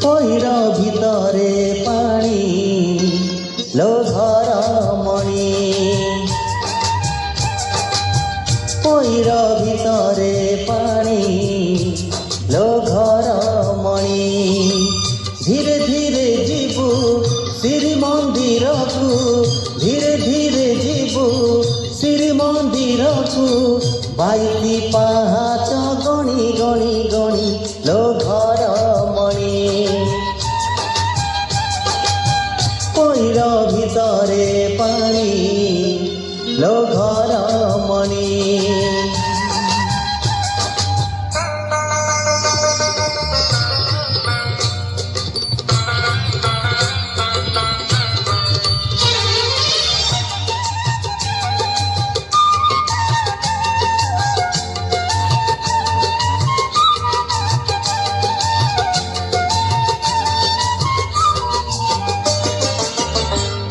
পৈর ভিতরে পানি লো ঘর মণি পৈর ভিতরে পানি লো ঘর মণি ধীরে ধীরে ଯିବୁ ଶ୍ରୀମନ୍ଦିରକୁ ଧୀରେ ଧୀରେ ଯିବୁ ଶ୍ରୀମନ୍ଦିରକୁ 22 ପାହାଚ ଗଣି ଗଣି ଗଣି लो ଘର ମଣି পৈর ভিতরে পানি লো ঘর মণি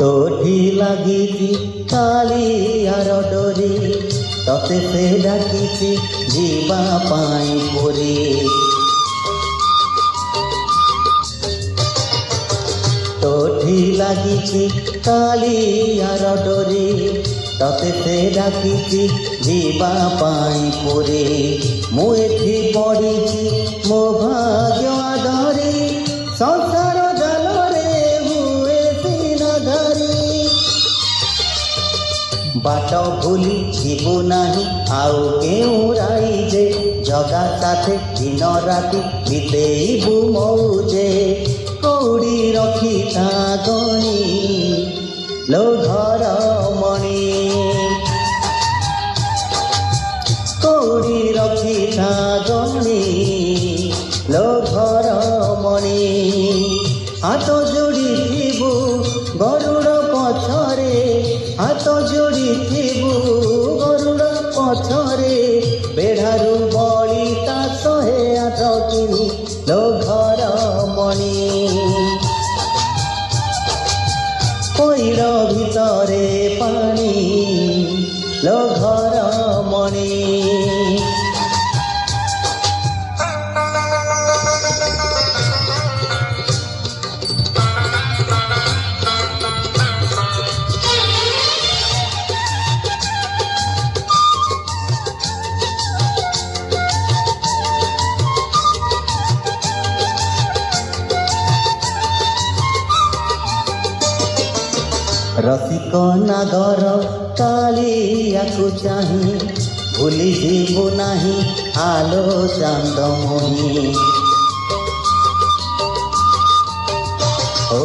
তোঠি লাগিছি কালিয়ার ডোরি ততে সে ডাকিছি ଯିବା ପାଇଁ ପୁରୀ তোঠি লাগিছি কালিয়ার ডোরি ততে সে ডাকিছি ଯିବା ପାଇଁ ପୁରୀ ମୁଁ ଏଠି ପଡ଼ିଛି ମୋ ଭାଗ୍ୟ ଆଦରି ସଂସାର ଜାଲରେ ହୁଏ ସିନା ଧରି बाट भूली जीवु नाही आउ केउ राइजे जगा साथे दिन राति बितेइबु मौजे कौड़ी रखी ता गणी लो घर मणि कौड़ी रखी ता गणी लो घर मणि हाथ जोड़ी थिबु गरुड़ पछरे हाथ जोड़ी थिबु गरुड़ पछरे बेढ़ारू बड़ी ता 108 किनी लो घर मणि পৈর ভিতরে পানি লো ঘর মণি रसिक नागर कालियाकु चाही भूली जीवु नाही आलो चांदमणि ओ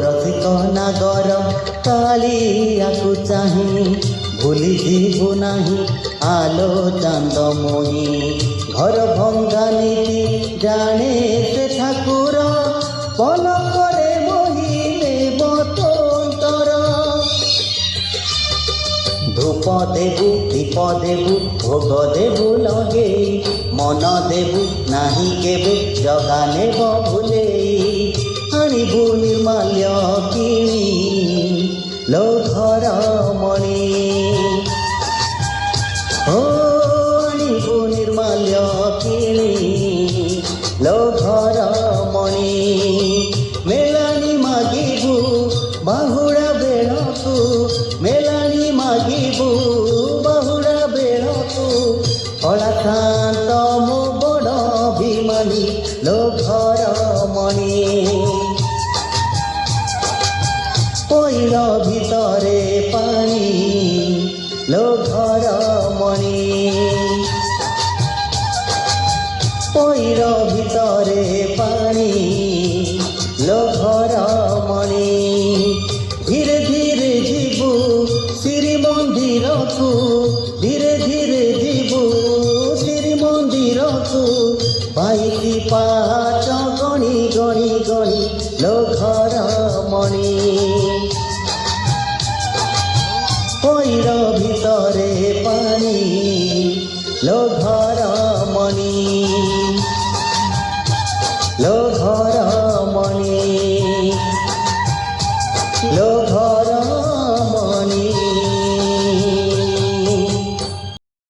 रसिक नागर कालियाकु चाही भूली जीवु नाही आलो चांदमणि घर भंगा नीति जाने से ठाकुर पलकरे मोहिने बतंतर धूप देबु दीप देबु भोग देबु लगे मन देबु नाही केबे जगा नेब भूलेई आनिबु निर्माल्य किणी लो घर मणि ओ आनिबु निर्माल्य किणी लो घर मणि मेलानी मागिबु बाहुड़ा बेड़कू मेलानी मागिबु बाहुड़ा बेड़कू कलाकांत मो बड़ अभिमानी लो घर मणि পৈর ভিতরে পানি লো ঘর মণি পৈর ভিতরে পানি লো ঘর মণি ধীরে ধীরে ଯିବୁ ଶ୍ରୀମନ୍ଦିରକୁ ଧୀରେ ଧୀରେ ଯିବୁ ଶ୍ରୀମନ୍ଦିରକୁ 22 ପାହାଚ ଗଣି ଗଣି ଗଣି लो घर मणि পৈর ভিতরে পানি লো ঘর মণি লো ঘর